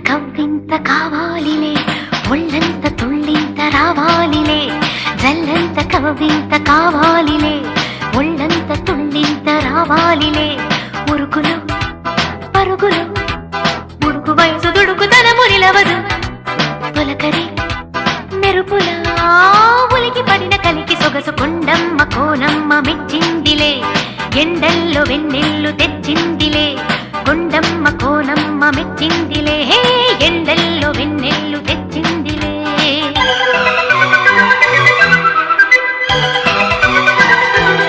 కవ్వింత కావాలిలే ఒళ్ళంత తుళ్ళింత రావాలిలే జల్లంత కవ్వింత కావాలిలే ఒళ్ళంత తుళ్ళింత రావాలిలే ఉరుకులు పరుగులు ముడుకు వయసు దుడుకుతనము నిలవదు తొలకరి మెరుపులా ఉలికి పడిన కలికి సొగసు కొండమ్మ కోనమ్మ మెచ్చిందిలే ఎండల్లో వెన్నెల్లు తెచ్చిందిలే కొండమ్మ కోనమ్మ మెచ్చిందిలే ఎండల్లో వెన్నెల్లు తెచ్చిందిలే